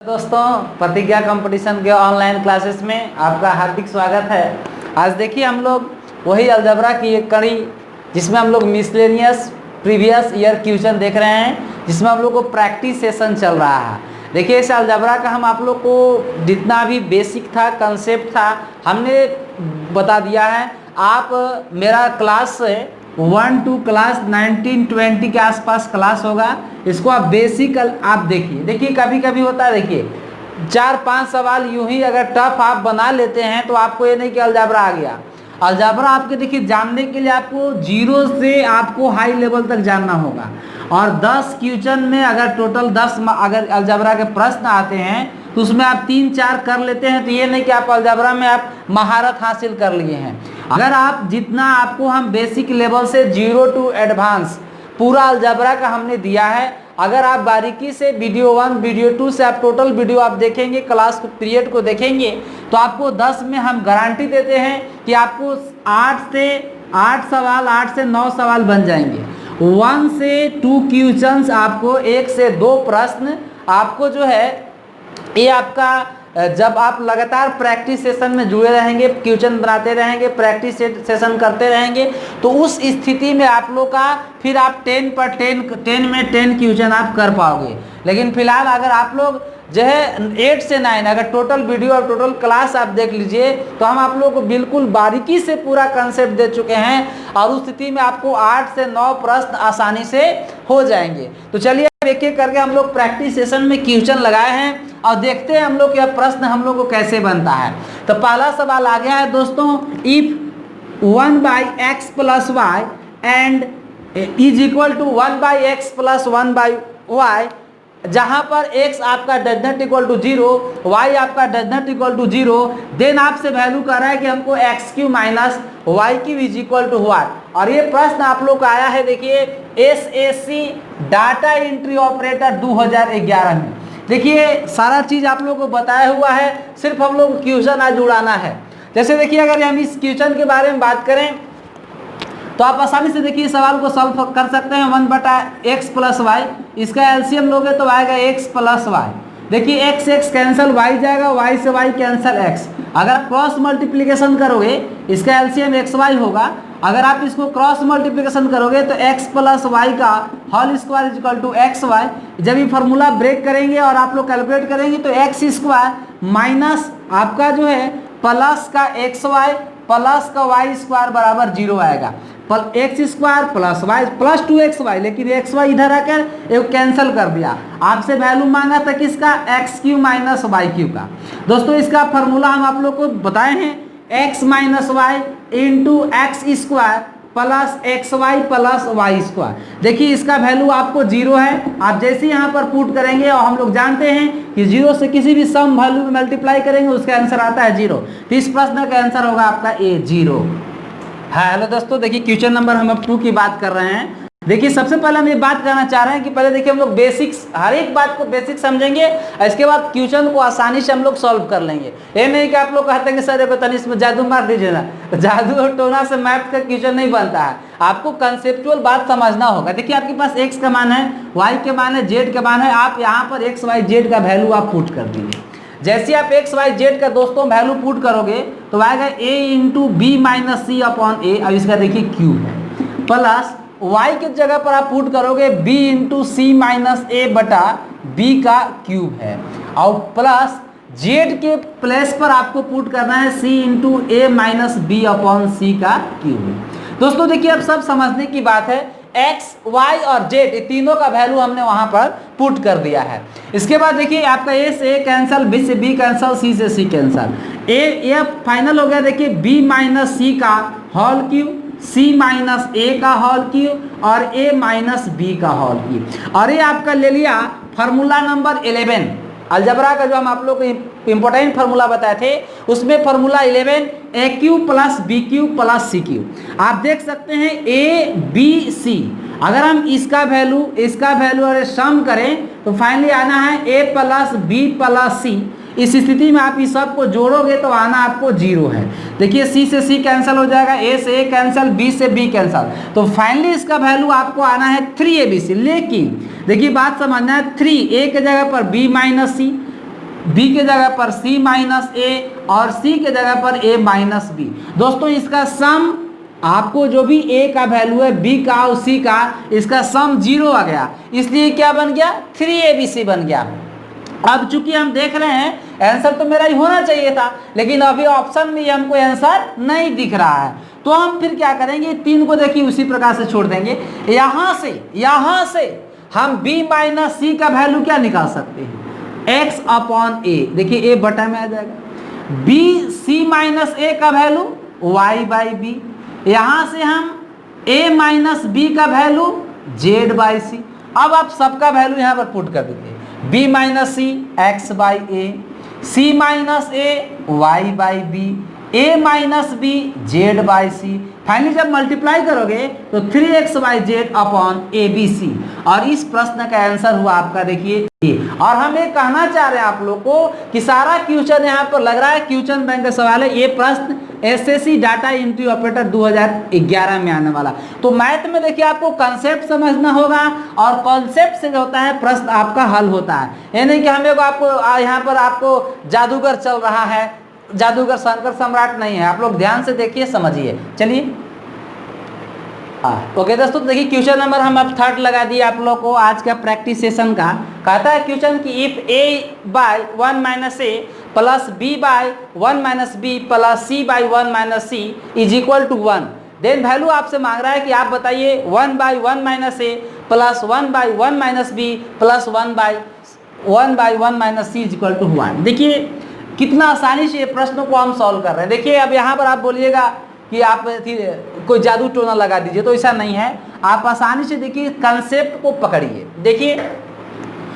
दोस्तों, प्रतिज्ञा कंपटीशन के ऑनलाइन क्लासेस में आपका हार्दिक स्वागत है। आज देखिए हम लोग वही अलजबरा की एक कड़ी जिसमें हम लोग मिसलेनियस प्रीवियस ईयर क्वेश्चन देख रहे हैं, जिसमें हम लोग को प्रैक्टिस सेशन चल रहा है। देखिए इस अलजबरा का हम आप लोग को जितना भी बेसिक था, कंसेप्ट था, हमने बता दिया है। आप मेरा क्लास 1 to क्लास 19-20 के आसपास क्लास होगा। इसको आप बेसिक आप देखिए कभी कभी होता है, देखिए 4-5 सवाल यूं ही अगर टफ आप बना लेते हैं तो आपको ये नहीं कि अलजबरा आ गया। अलजबरा आपके देखिए जानने के लिए आपको जीरो से आपको हाई लेवल तक जानना होगा। और 10 क्वेश्चन में अगर टोटल 10 अगर अलजबरा के प्रश्न आते हैं तो उसमें आप 3-4 कर लेते हैं तो ये नहीं कि आप अलजबरा में आप महारत हासिल कर लिए हैं। अगर आप जितना आपको हम बेसिक लेवल से 0 to एडवांस पूरा अलजबरा का हमने दिया है, अगर आप बारीकी से वीडियो 1 वीडियो 2 से आप टोटल वीडियो आप देखेंगे, क्लास पीरियड को देखेंगे तो आपको 10 में हम गारंटी देते हैं कि आपको 8 सवाल 8 से 9 सवाल बन जाएंगे। 1 से 2 क्वेश्चंस आपको 1 से 2 प्रश्न आपको जो है ये आपका जब आप लगातार प्रैक्टिस सेशन में जुड़े रहेंगे, क्वेश्चन बनाते रहेंगे, प्रैक्टिस सेशन करते रहेंगे तो उस स्थिति में आप लोग का फिर आप 10 में 10 क्वेश्चन आप कर पाओगे। लेकिन फिलहाल अगर आप लोग जो है 8 से 9 अगर टोटल वीडियो और टोटल क्लास आप देख लीजिए तो हम आप लोगों को बिल्कुल बारीकी से पूरा कंसेप्ट दे चुके हैं और उस स्थिति में आपको 8 से 9 प्रश्न आसानी से हो जाएंगे। तो चलिए एक एक करके हम लोग प्रैक्टिस सेशन में क्वेश्चन लगाए हैं और देखते हैं हम लोग यह प्रश्न हम लोग को कैसे बनता है। तो पहला सवाल आ गया है दोस्तों, if 1/x + y and is equal to 1/x + 1/y, जहां पर x आपका does not equal to 0, y आपका does not equal to 0, then आपसे वैल्यू कर रहा है कि हमको x³ - y³ is equal to what. और ये प्रश्न आप लोग का आया है देखिए SSC डाटा एंट्री ऑपरेटर 2011 में। देखिए सारा चीज आप लोगों को बताया हुआ है, सिर्फ हम लोग क्वेश्चन आज उड़ाना है। जैसे देखिए अगर हम इस क्वेश्चन के बारे में बात करें तो आप आसानी से देखिए सवाल को सॉल्व कर सकते हैं। 1/x + y, इसका एलसीएम लोगे तो आएगा x + y। देखिए x कैंसिल, y जाएगा, y से y कैंसिल x। अगर क्रॉस मल्टीप्लिकेशन करोगे इसका एलसीएम xy होगा। अगर आप इसको क्रॉस मल्टीप्लिकेशन करोगे तो x + y का whole square is equal to xy। जब ये फार्मूला ब्रेक करेंगे और आप लोग कैलकुलेट करेंगे तो x² माइनस आपका जो है प्लस का xy प्लस का y² बराबर 0 आएगा। x² + y प्लस 2xy, लेकिन xy इधर आकर एक कैंसिल कर दिया। आपसे वैल्यू मांगा था किसका, x³ - y³ का। दोस्तों इसका फार्मूला हम आप लोग को बताए हैं, x - y × x² plus xy plus y²। देखिए इसका वैल्यू आपको 0 है। आप जैसे यहाँ पर पुट करेंगे और हम लोग जानते हैं कि 0 से किसी भी सम वैल्यू में मल्टीप्लाई करेंगे उसका आंसर आता है 0। तो इस प्रश्न का आंसर होगा आपका A 0। हाँ हेलो दोस्तों, देखिए क्वेश्चन नंबर हम अब 2 की बात कर रहे हैं। देखिए सबसे पहले हम ये बात करना चाह रहे हैं कि पहले देखिए हम लोग बेसिक्स, हर एक बात को बेसिक समझेंगे और इसके बाद क्वेश्चन को आसानी से हम लोग सॉल्व कर लेंगे। ये नहीं कि आप लोग कहते हैं कि सर देखो तनिष में जादू मार दीजिए ना, जादू और टोना से मैथ का क्वेश्चन नहीं बनता है। आपको कंसेप्चुअल बात समझना होगा। देखिए आपके पास x का मान है, y के मान है, z का मान है। आप यहाँ पर x y z का वैल्यू आप पुट कर दीजिए। जैसे आप x y z का दोस्तों वैल्यू पुट करोगे तो आएगा a × b - c/a। अब इसका देखिए क्यूब है, प्लस y के जगह पर आप पुट करोगे b × c - a बटा b का क्यूब है, और प्लस z के प्लेस पर आपको पुट करना है c × a - b/c का क्यूब है। दोस्तों देखिए अब सब समझने की बात है, x, y और z ये तीनों का वैल्यू हमने वहां पर पुट कर दिया है। इसके बाद देखिए आपका a से a कैंसिल, b से b कैंसिल, c से c कैंसिल, ये फाइनल हो गया। देखिए b - c का होल क्यूब, c - a का होल क्यूब और a - b का होल क्यूब। और ये आपका ले लिया फार्मूला नंबर 11 अलजबरा का, जो हम आप लोग को इंपॉर्टेंट फार्मूला बताए थे उसमें फार्मूला 11 a³ + b³ + c³। आप देख सकते हैं a b c, अगर हम इसका वैल्यू अगर सम करें तो फाइनली आना है a + b + c। इस स्थिति में आप इस सब को जोड़ोगे तो आना आपको 0 है। देखिए c से c कैंसिल हो जाएगा, a से a कैंसिल, b से b कैंसिल, तो फाइनली इसका वैल्यू आपको आना है 3abc। लेकिन देखिए बात समझना है, 3 a के जगह पर b - c, बी के जगह पर सी माइनस ए और सी के जगह पर ए माइनस बी। दोस्तों इसका सम आपको जो भी ए का वैल्यू है बी का और सी का, इसका सम 0 आ गया, इसलिए क्या बन गया 3abc बन गया। अब चूंकि हम देख रहे हैं आंसर तो मेरा ही होना चाहिए था, लेकिन अभी ऑप्शन में हमको आंसर नहीं दिख रहा है, तो हम फिर क्या करेंगे, 3 को देखिए उसी प्रकार से छोड़ देंगे। यहाँ से हम b माइनस सी का वैल्यू क्या निकाल सकते हैं, x अपॉन ए। देखिए a बटा में आ जाएगा, b c माइनस ए का वैल्यू y बाई बी। यहाँ से हम a माइनस बी का वैल्यू z बाई सी। अब आप सबका वैल्यू यहाँ पर पुट कर दीजिए, b minus c x by a, c minus a y by b, a minus b z by c. Finally जब मल्टीप्लाई करोगे तो 3x by z upon a b c, और इस प्रश्न का आंसर हुआ आपका देखिए ए। और हम ये कहना चाह रहे हैं आप लोग को कि सारा क्वेश्चन यहाँ पर लग रहा है क्वेश्चन बैंक का सवाल है, ये प्रश्न एसएससी डाटा एंट्री ऑपरेटर 2011 में आने वाला। तो मैथ में देखिए आपको कंसेप्ट समझना होगा, और कॉन्सेप्ट से जो होता है प्रश्न आपका हल होता है। ये नहीं कि हमें आपको यहाँ पर आपको जादूगर चल रहा है, जादूगर शंकर सम्राट नहीं है। आप लोग ध्यान से देखिए समझिए। चलिए ओके दोस्तों, देखिए क्वेश्चन नंबर हम अब 3 लगा दिए आप लोग को आज का प्रैक्टिस सेशन का। कहता है क्वेश्चन कि if a by 1 minus A plus b by 1 minus B plus c by 1 minus c is equal to 1, then value आपसे मांग रहा है कि आप बताइए 1 by 1 minus A plus 1 by 1 minus B plus 1 by 1 minus c is equal to 1। देखिए कितना आसानी से ये प्रश्नों को हम सॉल्व कर रहे हैं। देखिए अब यहाँ पर आप बोलिएगा कि आप कोई जादू टोना लगा दीजिए, तो ऐसा नहीं है। आप आसानी से देखिए कंसेप्ट को पकड़िए। देखिए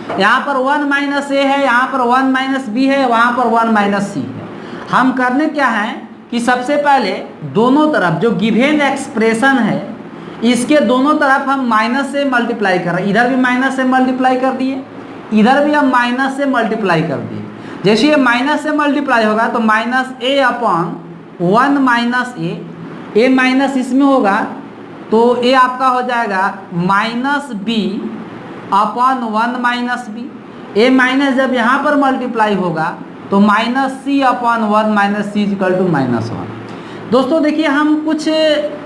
यहाँ पर 1 माइनस ए है, यहाँ पर 1 माइनस बी है, वहाँ पर 1 माइनस सी है। हम करने क्या है कि सबसे पहले दोनों तरफ जो गिवन एक्सप्रेशन है इसके दोनों तरफ हम माइनस से मल्टीप्लाई कर रहे हैं। इधर भी माइनस से मल्टीप्लाई कर दिए, इधर भी हम माइनस से मल्टीप्लाई कर दिए। जैसे ये माइनस से मल्टीप्लाई होगा तो minus A upon 1 minus A minus इसमें होगा तो ए आपका हो जाएगा minus B upon 1 minus B. A minus जब यहाँ पर मल्टीप्लाई होगा तो minus C upon 1 minus C equal to minus 1। दोस्तों देखिए हम कुछ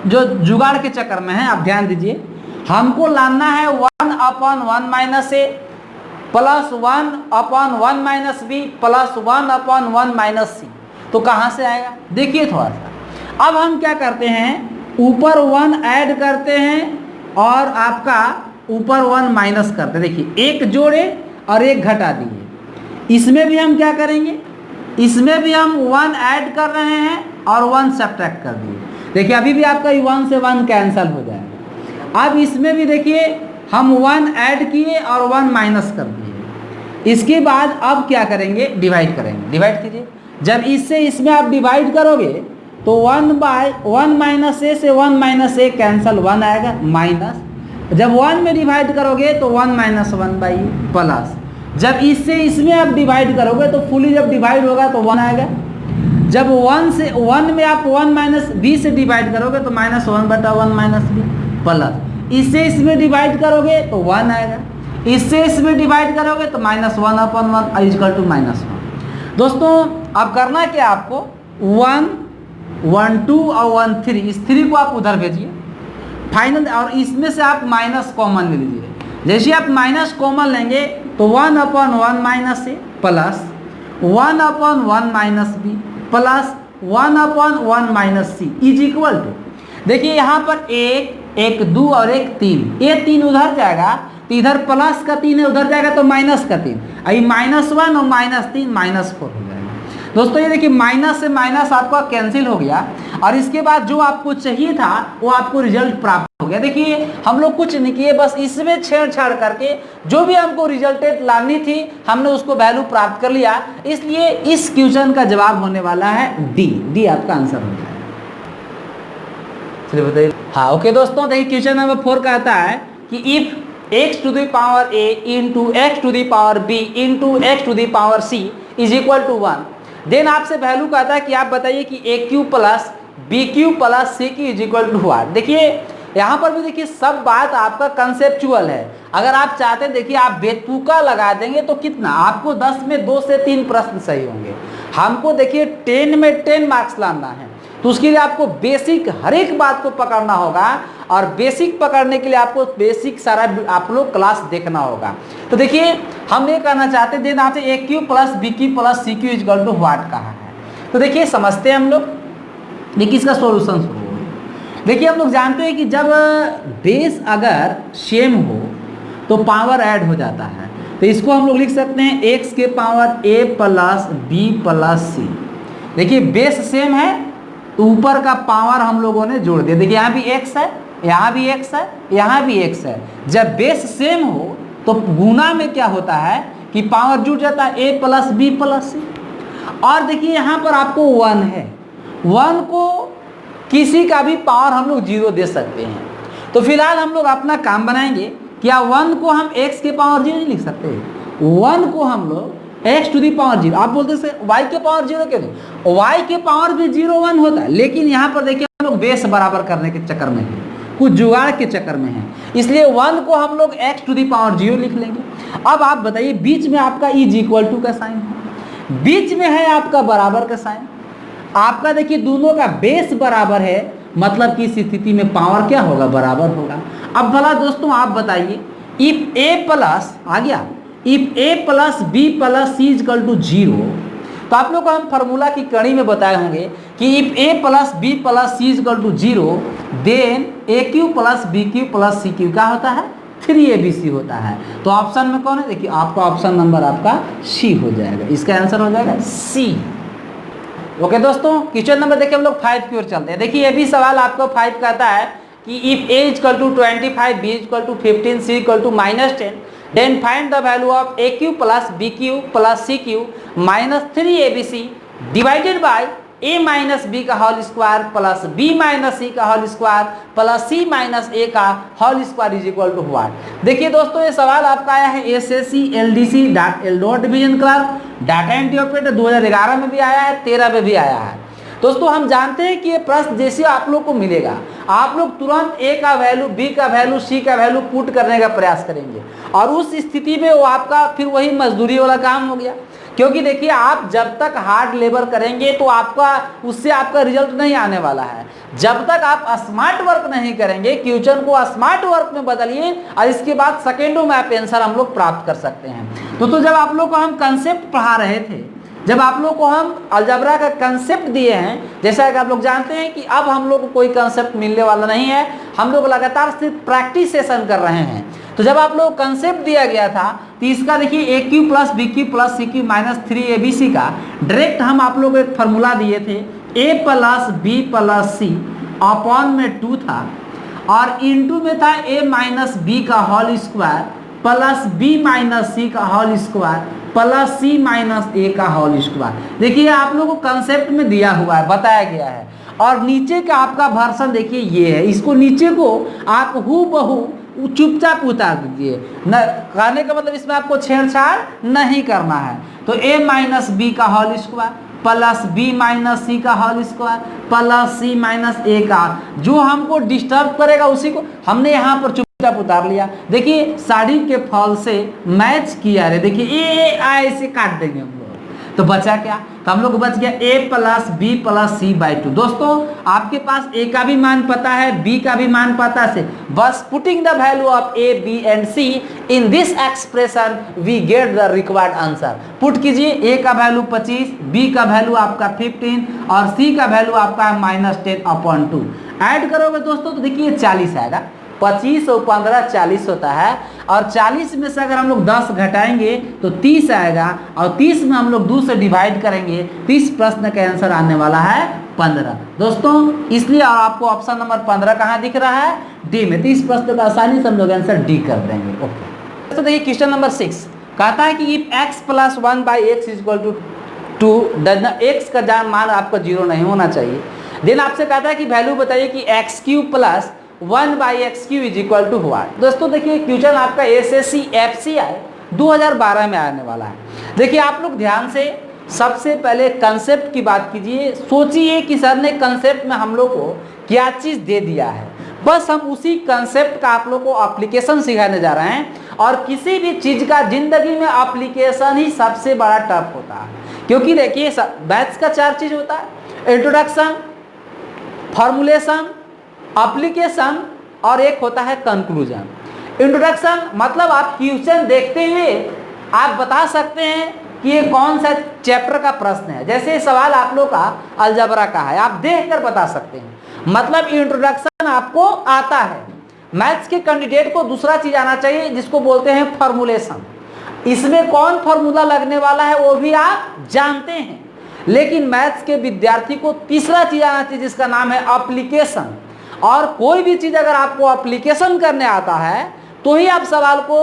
जो जुगाड़ के चक्कर में है, आप ध्यान दीजिए। हमको लाना है 1 अपॉन 1 माइनस ए plus 1 upon 1 minus B plus 1 upon 1 minus C. तो कहाँ से आएगा, देखिए थोड़ा सा। अब हम क्या करते हैं, ऊपर 1 ऐड करते हैं और आपका ऊपर 1 माइनस करते हैं। देखिए एक जोड़े और एक घटा दिए। इसमें भी हम क्या करेंगे, इसमें भी हम 1 ऐड कर रहे हैं और 1 सब्ट्रैक्ट कर दिए। देखिए अभी भी आपका 1 से 1 कैंसिल हो जाएगा। अब इसमें भी देखिए हम 1 ऐड किए और 1 माइनस कर दिए। इसके बाद अब क्या करेंगे, डिवाइड करेंगे। डिवाइड कीजिए, जब इससे इसमें आप डिवाइड करोगे तो 1 बाय 1 माइनस ए से 1 माइनस ए कैंसिल, 1 आएगा माइनस। जब 1 में डिवाइड करोगे तो 1 माइनस 1 बाई प्लस। जब इससे इसमें आप डिवाइड करोगे तो फुली जब डिवाइड होगा तो 1 आएगा। जब 1 में आप 1 माइनस बी से डिवाइड करोगे तो माइनस 1 बटा 1 माइनस बी प्लस। इससे इसमें डिवाइड करोगे तो 1 आएगा, इससे इसमें डिवाइड करोगे तो minus 1 upon 1 equal to minus 1। दोस्तों अब करना क्या, आपको 1, 1, 2 और 1, 3, इस 3 को आप उधर भेजिए फाइनल, और इसमें से आप माइनस कॉमन ले लीजिए। जैसे आप माइनस कॉमन लेंगे तो 1 upon 1 minus A plus 1 upon 1 minus B plus 1 upon 1 minus c is equal to, देखिए यहाँ पर 1, 2 और 1, 3, ये 3 उधर जाएगा तो इधर प्लस का 3 है, उधर जाएगा तो माइनस का 3, अभी -1 और -3 -4 हो जाएगा। दोस्तों ये देखिए माइनस से माइनस आपका कैंसिल हो गया, और इसके बाद जो आपको चाहिए था वो आपको रिजल्ट प्राप्त हो गया। देखिए हम लोग कुछ नहीं किए, बस इसमें छेड़छाड़ करके जो भी हमको रिजल्टेड लानी थी हमने उसको वैल्यू प्राप्त कर लिया। इसलिए इस क्वेश्चन का जवाब होने वाला है डी आपका आंसर हो जाएगा। चलिए बताइए। हाँ ओके दोस्तों, देखिए क्वेश्चन नंबर 4 कहता है कि if x to the power a into x to the power b into x to the power c is equal to 1, then आपसे वैल्यू कहता है कि आप बताइए कि a q plus B Q plus C q is equal to 1। देखिए यहाँ पर भी देखिए सब बात आपका कंसेप्चुअल है। अगर आप चाहते हैं देखिए आप बेतुका लगा देंगे तो कितना आपको 10 में 2 से 3 प्रश्न सही होंगे। हमको देखिए 10 में 10 मार्क्स लाना है, तो उसके लिए आपको बेसिक हर एक बात को पकड़ना होगा, और बेसिक पकड़ने के लिए आपको बेसिक सारा आप लोग क्लास देखना होगा। तो देखिए हम ये करना चाहते हैं, देना आपसे A Q plus B Q plus C cube equal to what कहा है। तो देखिए समझते हैं हम लोग, देखिए इसका सॉल्यूशन शुरू हो। देखिए हम लोग जानते हैं कि जब बेस अगर सेम हो तो पावर ऐड हो जाता है, तो इसको हम लोग लिख सकते हैं एक्स के पावर ए प्लस बी प्लस सी। देखिए बेस सेम है तो ऊपर का पावर हम लोगों ने जोड़ दिया। देखिए यहाँ भी एक्स है, यहाँ भी एक्स है, यहाँ भी एक्स है। जब बेस सेम हो तो गुना में क्या होता है कि पावर जुड़ जाता है ए प्लस बी प्लस सी। और देखिए यहाँ पर आपको 1 है, 1 को किसी का भी पावर हम लोग 0 दे सकते हैं। तो फिलहाल हम लोग अपना काम बनाएंगे, क्या 1 को हम x के पावर 0 नहीं लिख सकते? 1 को हम लोग x टू दी पावर 0, आप बोलते हैं y के पावर 0 क्यों नहीं? y के पावर भी 0 1 होता है, लेकिन यहाँ पर देखिए हम लोग बेस बराबर करने के चक्कर में है, कुछ जुगाड़ के चक्कर में है, इसलिए 1 को हम लोग x टू दी पावर 0 लिख लेंगे। अब आप बताइए बीच में आपका इज इक्वल टू का साइन है, बीच में है आपका बराबर का साइन। आपका देखिए दोनों का बेस बराबर है, मतलब कि इस स्थिति में पावर क्या होगा? बराबर होगा। अब भला दोस्तों आप बताइए, इफ a प्लस आ गया, if a plus B plus c equal to 0, तो आप लोग को हम फार्मूला की कड़ी में बताए होंगे कि if a plus B plus c equal to 0 then a Q plus B Q plus C q क्या होता है? 3abc होता है। तो ऑप्शन में कौन है? देखिए आपका ऑप्शन नंबर आपका सी हो जाएगा, इसका आंसर हो जाएगा सी। ओके दोस्तों, क्वेश्चन नंबर देखिए हम लोग 5 की ओर चलते हैं। देखिए ये भी सवाल आपको 5 कहता है कि if a equal to 25, b equal to 15, c equal to -10, then find the value of A Q plus B Q plus C cube minus 3abc divided by a minus B का whole square plus b minus C का whole square plus c minus a का whole square is equal to what. देखिए दोस्तों ये सवाल आपका आया है एसएससी एलडीसी एल्डोर division clerk data entry operator 2011 में भी आया है, 13 में भी आया है। दोस्तों हम जानते हैं कि ये प्रश्न जैसे आप लोग को मिलेगा, आप लोग तुरंत ए का वैल्यू, बी का वैल्यू, सी का वैल्यू पुट करने का प्रयास करेंगे, और उस स्थिति में वो आपका फिर वही मजदूरी वाला काम हो गया। क्योंकि देखिए आप जब तक हार्ड लेबर करेंगे तो आपका उससे आपका रिजल्ट नहीं आने वाला है। जब तक आप स्मार्ट वर्क नहीं करेंगे, क्वेश्चन को स्मार्ट वर्क में बदलिए और इसके बाद सेकेंडों में आप आंसर हम लोग प्राप्त कर सकते हैं। तो जब आप लोग को हम कंसेप्ट पढ़ा रहे थे, जब आप लोग को हम अलजेब्रा का कंसेप्ट दिए हैं, जैसा कि आप लोग जानते हैं कि अब हम लोग को कोई कंसेप्ट मिलने वाला नहीं है, हम लोग लगातार सिर्फ प्रैक्टिस सेशन कर रहे हैं। तो जब आप लोग कंसेप्ट दिया गया था तो इसका देखिए A Q plus B Q plus C cube minus 3abc का डायरेक्ट हम आप लोग एक फार्मूला दिए थे, a plus B plus C upon में 2 था, और इनटू में था a माइनस बी का whole square plus b minus C का whole square plus c minus a का होल स्क्वायर। देखिए आप लोगों को कंसेप्ट में दिया हुआ है, बताया गया है, और नीचे का आपका वर्जन देखिए ये है। इसको नीचे को आप हूबहू चुपचाप उतार दीजिए, न कहने का मतलब इसमें आपको छेड़छाड़ नहीं करना है। तो a माइनस बी का whole square plus b minus C का whole square plus c minus a का, जो हमको डिस्टर्ब करेगा उसी को हमने यहाँ पर चुपचाप उतार लिया। देखिए साड़ी के फॉल से मैच किया रे, देखिए ए आई से काट देंगे हम लोग, तो बचा क्या? तो हम लोग को बच गया a plus B plus c by 2। दोस्तों आपके पास a का भी मान पता है, b का भी मान पता है, बस putting the value of a b and c in this expression we get the required answer. Put कीजिए, a का वैल्यू 25, b का वैल्यू आपका 15 और c का वैल्यू आपका -10/2। ऐड करोगे दोस्तों तो देखिए 40 आएगा, 25 और 15 40 होता है, और 40 में से अगर हम लोग 10 घटाएंगे तो 30 आएगा, और 30 में हम लोग 2 से डिवाइड करेंगे तो इस प्रश्न का आंसर आने वाला है 15 दोस्तों। इसलिए और आपको ऑप्शन नंबर 15 कहाँ दिख रहा है? डी में। तो इस प्रश्न का आसानी से हम लोग आंसर डी कर देंगे। ओके तो देखिए क्वेश्चन नंबर 6 कहता है कि if x plus 1 by x equal to 2 does not, x का मान आपका 0 नहीं होना चाहिए। देन आपसे कहता है कि वैल्यू बताइए कि x q plus 1 by x q is equal to what. दोस्तों देखिए क्वेश्चन आपका एसएससी एफसीआई 2012 में आने वाला है। देखिए आप लोग ध्यान से सबसे पहले कंसेप्ट की बात कीजिए, सोचिए कि सर ने कंसेप्ट में हम लोग को क्या चीज़ दे दिया है। बस हम उसी कंसेप्ट का आप लोग को एप्लीकेशन सिखाने जा रहे हैं। और किसी भी चीज का जिंदगी में एप्लीकेशन ही सबसे बड़ा टफ होता है, क्योंकि देखिए मैथ्स का 4 चीज होता है, इंट्रोडक्शन, फॉर्मुलेशन, एप्लीकेशन और एक होता है कंक्लूजन। इंट्रोडक्शन मतलब आप क्वेश्चन देखते हुए आप बता सकते हैं कि ये कौन सा चैप्टर का प्रश्न है। जैसे सवाल आप लोग का अलजेब्रा का है, आप देखकर बता सकते हैं, मतलब इंट्रोडक्शन आपको आता है। मैथ्स के कैंडिडेट को दूसरा चीज आना चाहिए जिसको बोलते हैं फॉर्मुलेशन। इसमें कौन फॉर्मूला लगने वाला है वो भी आप जानते हैं, लेकिन मैथ्स के विद्यार्थी को तीसरा चीज आना चाहिए जिसका नाम है एप्लीकेशन। और कोई भी चीज अगर आपको एप्लीकेशन करने आता है तो ही आप सवाल को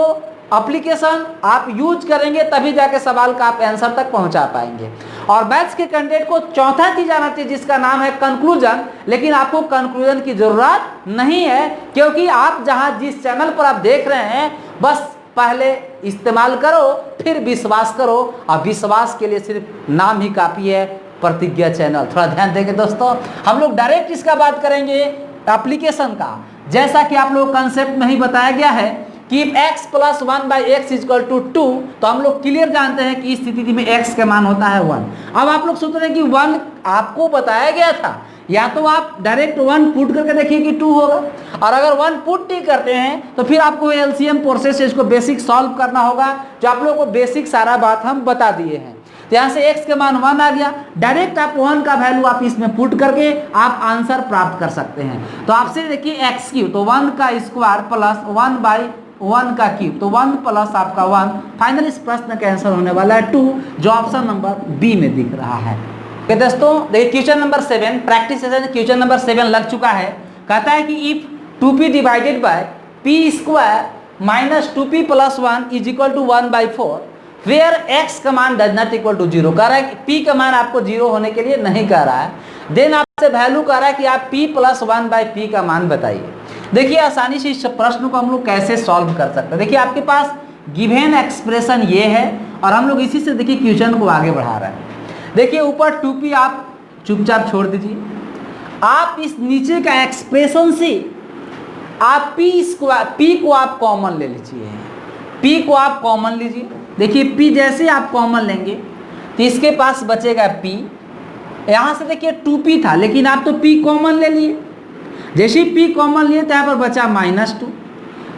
एप्लीकेशन आप यूज करेंगे, तभी जाके सवाल का आप आंसर तक पहुंचा पाएंगे। और मैथ्स के कैंडिडेट को चौथा चीज आना चाहिए जिसका नाम है कंक्लूजन, लेकिन आपको कंक्लूजन की जरूरत नहीं है, क्योंकि आप जहां जिस चैनल पर आप देख रहे हैं बस पहले इस्तेमाल करो फिर विश्वास करो, और विश्वास के लिए सिर्फ नाम ही काफी है, प्रतिज्ञा चैनल। थोड़ा ध्यान देंगे दोस्तों, हम लोग डायरेक्ट इसका बात करेंगे एप्लीकेशन का। जैसा कि आप लोग कंसेप्ट में ही बताया गया है कि x + 1/x = 2, तो हम लोग क्लियर जानते हैं कि इस स्थिति में x का मान होता है 1। अब आप लोग सोच रहे हैं कि 1 आपको बताया गया था, या तो आप डायरेक्ट 1 पुट करके देखिए कि 2 होगा, और अगर 1 पुट नहीं करते हैं तो फिर आपको एलसीएम प्रोसेस से इसको बेसिक सॉल्व करना होगा, जो आप लोगों को बेसिक सारा बात हम बता दिए हैं। तो यहाँ से x के मान 1 आ गया, डायरेक्ट आप 1 का वैल्यू आप इसमें पुट करके आप आंसर प्राप्त कर सकते हैं। तो आपसे देखिए x³ तो 1 का स्क्वायर प्लस 1/1 का क्यूब, तो 1 प्लस आपका 1, फाइनल इस प्रश्न का आंसर होने वाला है 2, जो ऑप्शन नंबर बी में दिख रहा है। तो दोस्तों देखिए question number 7 practice session question number 7 लग चुका है। कहता है कि if 2p divided by p² - 2p + 1 = 1/4 where x का मान डज नॉट इक्वल टू 0। कह रहा है कि p का मान आपको 0 होने के लिए नहीं कह रहा है, देन आपसे वैल्यू कह रहा है कि आप p + 1/p का मान बताइए। देखिए आसानी से इस प्रश्न को हम लोग कैसे सॉल्व कर सकते हैं। देखिए आपके पास गिवन एक्सप्रेशन ये है, और हम लोग इसी से देखिए क्वेश्चन को आगे बढ़ा रहे हैं। देखिए ऊपर 2p आप चुपचाप छोड़ दीजिए, आप इस नीचे का एक्सप्रेशन से आप p को आप कॉमन ले लीजिए, p को आप कॉमन लीजिए। देखिए p जैसे आप कॉमन लेंगे तो इसके पास बचेगा p, यहाँ से देखिए 2p था लेकिन आप तो p कॉमन ले लिए, जैसे ही p कॉमन लिए तो यहाँ पर बचा -2,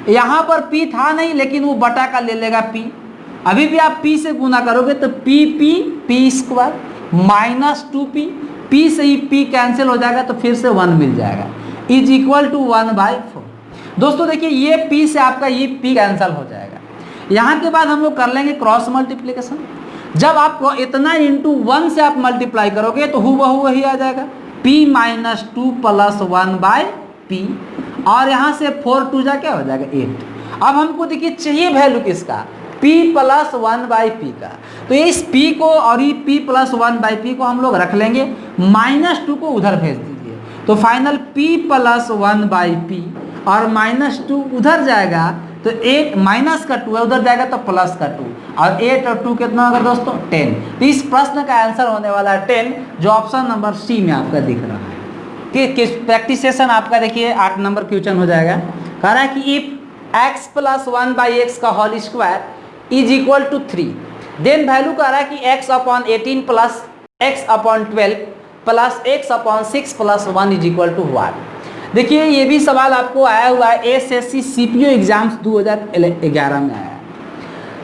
यहाँ पर p था नहीं लेकिन वो बटा का ले लेगा p। अभी भी आप p से गुना करोगे तो p² -2p, p से ही p कैंसिल हो जाएगा तो फिर से 1 मिल जाएगा, = 1/4। दोस्तों देखिए ये p से आपका ये p कैंसिल हो जाएगा। यहाँ के बाद हम लोग कर लेंगे क्रॉस मल्टीप्लिकेशन। जब आप इतना × 1 से आप मल्टीप्लाई करोगे तो हूबहू वही आ जाएगा, p - 2 + 1/p, और यहाँ से 4 2 जा क्या हो जाएगा 8। अब हमको देखिए चाहिए वैल्यू किसका, p + 1/p का, तो इस p को और ये p + 1/p को हम लोग रख लेंगे, -2 को उधर भेज दीजिए, तो फाइनल p + 1/p और -2 उधर जाएगा तो 8 माइनस का 2 है उधर जाएगा तो प्लस का 2, और 8 और 2 कितना होगा दोस्तों 10। तो इस प्रश्न का आंसर होने वाला है 10, जो ऑप्शन नंबर सी में आपका दिख रहा है। कि प्रैक्टिस सेशन आपका देखिए 8 नंबर क्वेश्चन हो जाएगा। कह रहा है कि इफ x + 1/x का होल स्क्वायर = 3, देन वैल्यू कह रहा है कि x/18 + x/12 + x/6 + 1 = 1। देखिए ये भी सवाल आपको आया हुआ है एसएससी सीपीओ एग्जाम्स 2011 में आया है।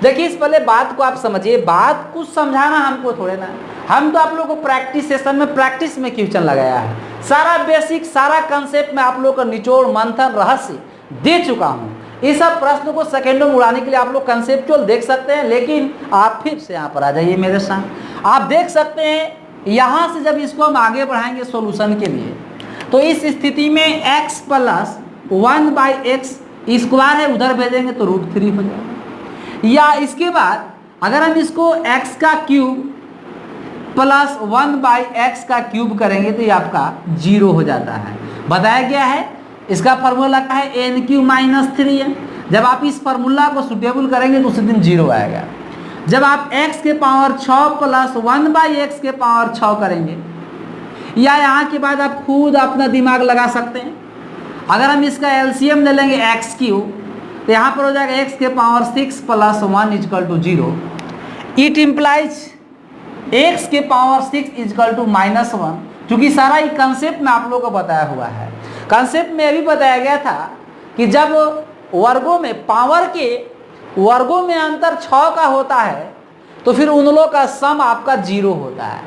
देखिए इस पहले बात को आप समझिए, बात कुछ समझाना हमको थोड़े ना, हम तो आप लोगों को प्रैक्टिस सेशन में प्रैक्टिस में क्वेश्चन लगाया है, सारा बेसिक सारा कंसेप्ट में आप लोग का निचोड़ मंथन रहस्य दे चुका हूँ। इस सब प्रश्न को सेकेंडों में उड़ाने के लिए आप लोग कंसेप्चुअल देख सकते हैं, लेकिन आप फिर से यहाँ पर आ जाइए मेरे साथ। आप देख सकते हैं यहाँ से जब इसको हम आगे बढ़ाएंगे सॉल्यूशन के लिए, तो इस स्थिति में x + 1/x² है उधर भेजेंगे तो √3 हो जाएगा। या इसके बाद अगर हम इसको x³ + 1/x³ करेंगे तो ये आपका 0 हो जाता है। बताया गया है इसका फार्मूला क्या है, n³ - 3 है। जब आप इस फार्मूला को सुटेबल करेंगे तो उस दिन 0 आएगा। जब आप x6 + 1/x6 करेंगे, या यहाँ के बाद आप खुद अपना दिमाग लगा सकते हैं, अगर हम इसका एलसीएम ले लेंगे एक्स क्यू, तो यहाँ पर हो जाएगा एक्स के power 6 plus 1 equal to 0। It implies x के पावर 6 इजकल टू -1, क्योंकि सारा ही कंसेप्ट में आप लोगों को बताया हुआ है। कंसेप्ट में अभी बताया गया था कि जब वर्गों में पावर के वर्गों में अंतर 6 का होता है तो फिर उन लोगों का सम आपका 0 होता है।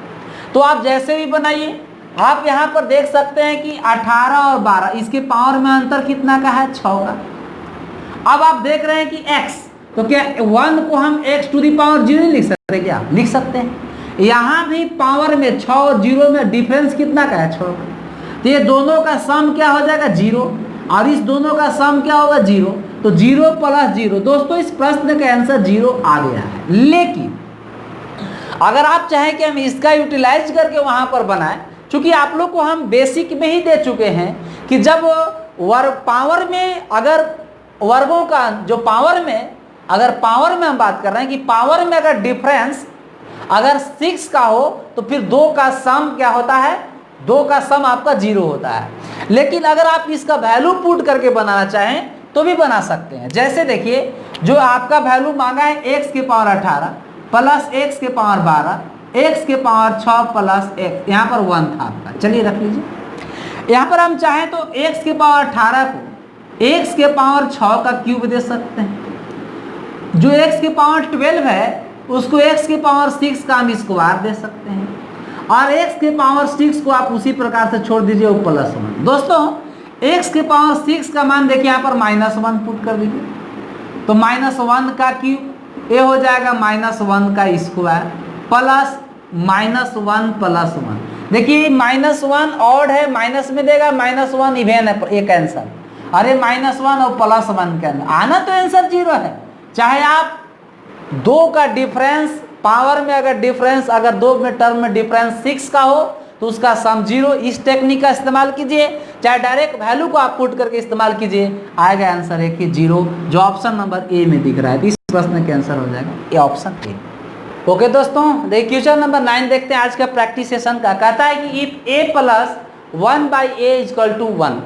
तो आप जैसे भी बनाइए, आप यहाँ पर देख सकते हैं कि 18 और 12 इसके पावर में अंतर कितना का है, 6 का। अब आप देख रहे हैं कि x, तो क्या 1 को हम x टू दी पावर 0 नहीं लिख सकते क्या? लिख सकते हैं। यहाँ भी पावर में 6 और 0 में डिफरेंस कितना का है, 6 का। तो ये दोनों का सम क्या हो जाएगा, 0, और इस दोनों का सम क्या होगा, 0। तो 0 प्लस 0। दोस्तों इस प्रश्न का आंसर 0 आ गया है। लेकिन अगर आप चाहें कि हम इसका यूटिलाइज करके वहां पर बनाएं, क्योंकि आप लोग को हम बेसिक में ही दे चुके हैं कि जब पावर में अगर वर्गों का जो पावर में हम बात कर रहे हैं कि पावर में अगर डिफरेंस अगर 6 का हो तो फिर 2 का सम क्या होता है, 2 का सम आपका 0 होता है। लेकिन अगर आप इसका वैल्यू पुट करके बनाना चाहें तो भी बना सकते हैं। जैसे देखिए, जो आपका वैल्यू मांगा है x के पावर 18 प्लस x के पावर 12, x के पावर 6 प्लस x, यहाँ पर 1 था आपका। चलिए रख लीजिए। यहाँ पर हम चाहें तो x के पावर 18 को x के पावर 6 का क्यूब दे सकते हैं। जो x के पावर 12 है उसको x के पावर 6 का हम स्क्वायर दे सकते हैं, और x के पावर 6 को आप उसी प्रकार से छोड़ दीजिए, वो प्लस 1। दोस्तों x के पावर 6 का मान देखिए, यहाँ पर -1 पुट कर दीजिए, तो -1 का क्यूब ये हो जाएगा -1 का स्क्वायर प्लस -1 प्लस 1। देखिए -1 ऑड है, माइनस में देगा, -1 इवेन है, एक आंसर। अरे -1 और +1 के अंदर आना तो आंसर 0 है। चाहे आप 2 का डिफरेंस पावर में अगर डिफरेंस अगर 2 में टर्म में डिफरेंस 6 का हो तो उसका सम 0। इस टेक्निक का इस्तेमाल कीजिए, चाहे डायरेक्ट वैल्यू को आप पुट करके इस्तेमाल कीजिए, आएगा आंसर है कि 0, जो ऑप्शन नंबर ए में दिख रहा है। इस प्रश्न के आंसर हो जाएगा ये ऑप्शन ए। ओके दोस्तों, देखिए क्वेश्चन नंबर 9 देखते हैं आज का प्रैक्टिस सेशन का। कहता है कि इफ a + 1/a = 1,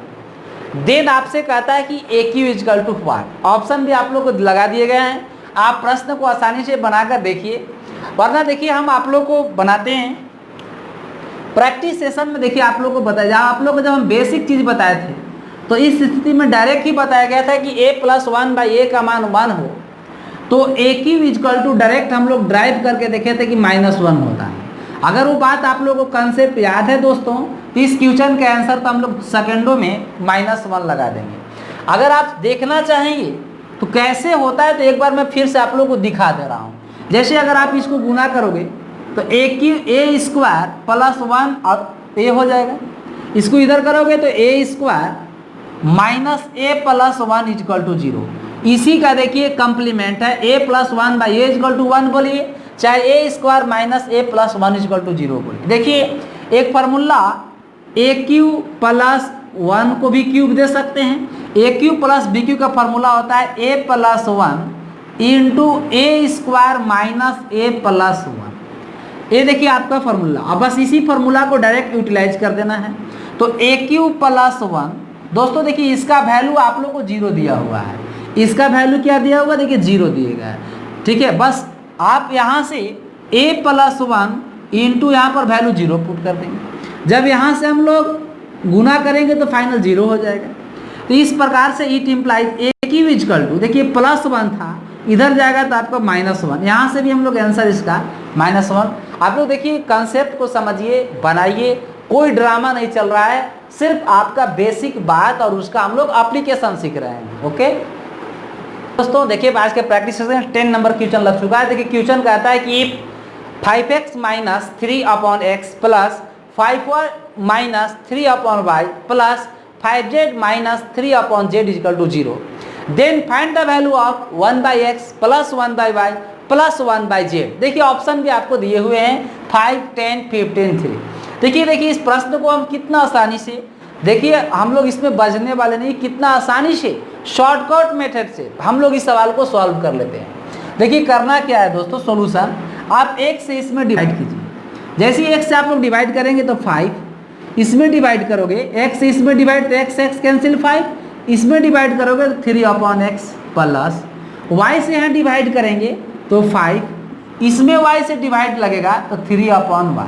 देन आपसे कहता है कि aq = what। ऑप्शन भी आप लोग को लगा दिए गए हैं, आप प्रश्न को आसानी से बनाकर देखिए, वरना देखिए हम आप लोग को बनाते हैं प्रैक्टिस सेशन में। देखिए आप लोग को बताया, जहाँ आप लोग को जब हम बेसिक चीज़ बताए थे तो इस स्थिति में डायरेक्ट ही बताया गया था कि a + 1/a का मान 1 हो तो aq = डायरेक्ट हम लोग ड्राइव करके देखे थे कि -1 होता है। अगर वो बात आप लोगों को कंसेप्ट याद है दोस्तों, तो इस क्वेश्चन का आंसर तो हम लोग सेकंडों में -1 लगा देंगे। अगर आप देखना चाहेंगे तो कैसे होता है, तो एक बार मैं फिर से आप लोगों को दिखा दे रहा हूँ। जैसे अगर आप इसको गुना करोगे तो a² प्लस 1 और a हो जाएगा, इसको इधर करोगे तो a² माइनस a प्लस 1 = 0। इसी का देखिए कंप्लीमेंट है, a + 1/a = 1 बोलिए, चाहे a² माइनस a प्लस 1 = 0 बोलिए। देखिए एक फार्मूला aq प्लस 1 को भी क्यूब दे सकते हैं। aq प्लस bq का फार्मूला होता है a + 1 × a² minus a plus 1। ये देखिए आपका फार्मूला। अब बस इसी फार्मूला को डायरेक्ट यूटिलाइज कर देना है। तो aq प्लस 1, दोस्तों देखिए इसका वैल्यू आप लोग को 0 दिया हुआ है, इसका वैल्यू क्या दिया हुआ, देखिए 0 दिएगा, ठीक है। बस आप यहाँ से a + 1 × यहाँ पर वैल्यू 0 पुट कर देंगे। जब यहाँ से हम लोग गुना करेंगे तो फाइनल 0 हो जाएगा। तो इस प्रकार से इट इम्प्लाइज aq = देखिए +1 था, इधर जाएगा तो आपका -1, यहाँ से भी हम लोग आंसर इसका -1। आप लोग देखिए कंसेप्ट को समझिए, बनाइए, कोई ड्रामा नहीं चल रहा है, सिर्फ आपका बेसिक बात और उसका हम लोग एप्लीकेशन सीख रहे हैं। ओके दोस्तों, देखिए आज के प्रैक्टिस सेशन 10 नंबर क्वेश्चन लग चुका है। देखिए क्वेश्चन कहता है कि 5x - 3/x plus 5y - 3/y plus 5z - 3/z = 0, then find the value of 1/x plus 1/y plus 1/z। देखिए ऑप्शन भी आपको दिए हुए हैं 5, 10, 15, 3। देखिए इस प्रश्न को हम कितना आसानी से, देखिए हम लोग इसमें बजने वाले नहीं, कितना आसानी से शॉर्टकट मेथड से हम लोग इस सवाल को सॉल्व कर लेते हैं। देखिए करना क्या है दोस्तों, सॉल्यूशन आप 1 से इसमें डिवाइड कीजिए। जैसे ही 1 से आप लोग डिवाइड करेंगे तो 5, इसमें डिवाइड करोगे, x इसमें डिवाइड तो x कैंसिल 5, इसमें डिवाइड करोगे तो 3/x प्लस y से यहाँ डिवाइड करेंगे तो 5, इसमें y से डिवाइड लगेगा तो 3/y,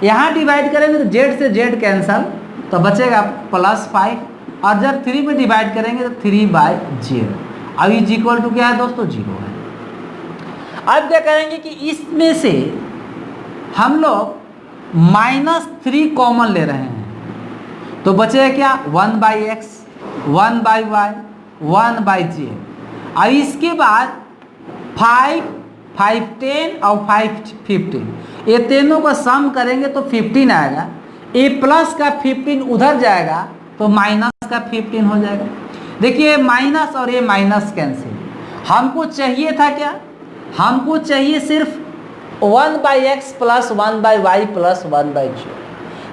यहाँ डिवाइड करेंगे तो z से z कैंसल तो बचेगा +5, और जब 3 में डिवाइड करेंगे तो 3/0। अब इज इक्वल टू क्या है दोस्तों, 0 है। अब क्या करेंगे कि इसमें से हम लोग -3 कॉमन ले रहे हैं तो बचेगा क्या, 1/x 1/y 1/z। अब इसके बाद 5 5 10 और 5 15, ये तीनों का सम करेंगे तो 15 आएगा। ए प्लस का 15 उधर जाएगा तो माइनस का 15 हो जाएगा। देखिए माइनस और ये माइनस कैंसिल। हमको चाहिए था क्या, हमको चाहिए सिर्फ 1/x plus 1/y plus 1/z।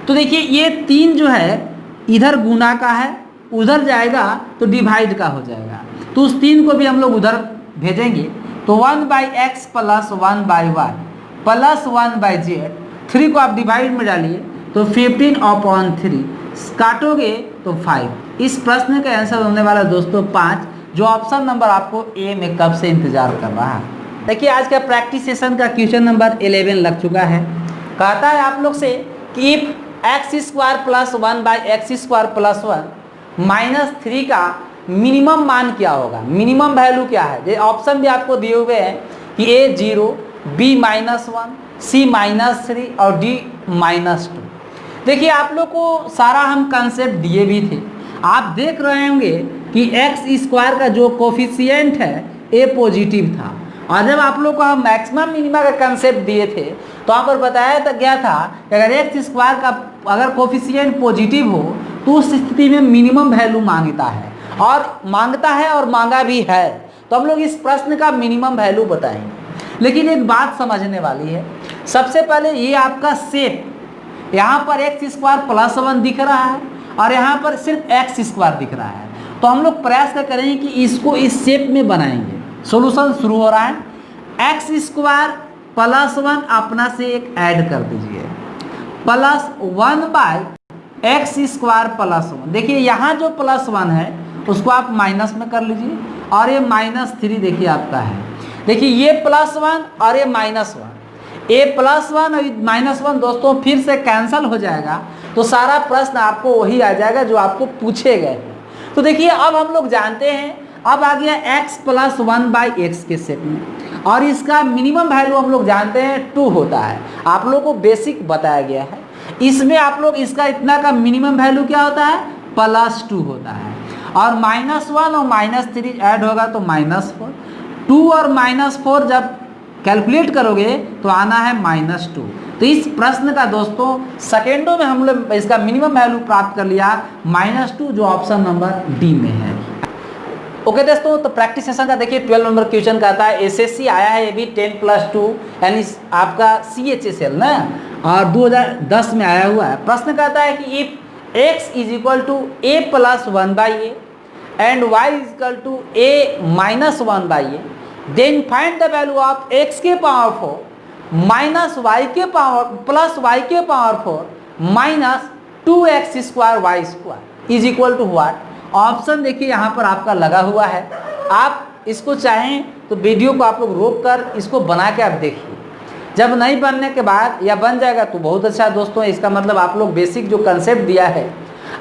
तो देखिए ये 3 जो है इधर गुना का है, उधर जाएगा तो डिवाइड का हो जाएगा, तो उस 3 को भी हम लोग उधर भेजेंगे तो 1/x plus 1/y plus 1/z, 3 को आप डिवाइड में डालिए तो 15/3, काटोगे तो 5। इस प्रश्न का आंसर होने वाला दोस्तों 5, जो ऑप्शन नंबर आपको ए में कब से इंतजार कर रहा है। देखिए आज का प्रैक्टिस सेशन का क्वेश्चन नंबर 11 लग चुका है। कहता है आप लोग से कि x² प्लस 1/x² प्लस 1 -3 का मिनिमम मान क्या होगा, मिनिमम वैल्यू क्या है। ये ऑप्शन भी आपको दिए हुए हैं कि A 0, B -1, C -3 और D -2। देखिए आप लोग को सारा हम कंसेप्ट दिए भी थे, आप देख रहे होंगे कि x² का जो कोफिशिएंट है A पॉजिटिव था, और जब आप लोग को हम मैक्सिमम मिनिमा का कंसेप्ट दिए थे तो वहाँ पर बताया था गया था कि अगर x² का अगर कोफिशिएंट पॉजिटिव हो तो उस स्थिति में मिनिमम वैल्यू मांगता है, और मांगता है और मांगा भी है। तो हम लोग इस प्रश्न का मिनिमम वैल्यू बताएंगे। लेकिन एक बात समझने वाली है, सबसे पहले ये आपका शेप, यहाँ पर x² प्लस 1 दिख रहा है और यहाँ पर सिर्फ x² दिख रहा है, तो हम लोग प्रयास कर करेंगे कि इसको इस शेप में बनाएंगे। सॉल्यूशन शुरू हो रहा है, x² प्लस 1 अपना से एक ऐड कर दीजिए प्लस 1/x² प्लस 1। देखिए यहाँ जो +1 है उसको आप माइनस में कर लीजिए, और ये -3 देखिए आपका है। देखिए ये +1 और ये -1, ये +1 और -1 दोस्तों फिर से कैंसल हो जाएगा, तो सारा प्रश्न आपको वही आ जाएगा जो आपको पूछे गए हैं। तो देखिए अब हम लोग जानते हैं, अब आ गया x प्लस 1/x के सेट में, और इसका मिनिमम वैल्यू हम लोग जानते हैं 2 होता है। आप लोगों को बेसिक बताया गया है, इसमें आप लोग इसका इतना का मिनिमम वैल्यू क्या होता है, +2 होता है, और -1 और -3 ऐड होगा तो -4। 2 और -4 जब कैलकुलेट करोगे तो आना है -2। तो इस प्रश्न का दोस्तों सेकेंडों में हम लोग इसका मिनिमम वैल्यू प्राप्त कर लिया -2, जो ऑप्शन नंबर डी में है। ओके दोस्तों, तो प्रैक्टिस सेशन का देखिए 12 नंबर क्वेश्चन कहता है एसएससी आया है ये भी 10+2 यानी आपका CHSL ना, और 2010 में आया हुआ है। प्रश्न कहता है कि if x is equal to a plus 1/a and y is equal to a minus 1/a, then find the value of x के पावर 4 माइनस y के पावर प्लस y के power 4 minus 2x² y² is equal to what. Option देखिए यहाँ पर आपका लगा हुआ है, आप इसको चाहें तो वीडियो को आप लोग रोक कर इसको बना के आप देखिए। जब नहीं बनने के बाद या बन जाएगा तो बहुत अच्छा दोस्तों, इसका मतलब आप लोग बेसिक जो कंसेप्ट दिया है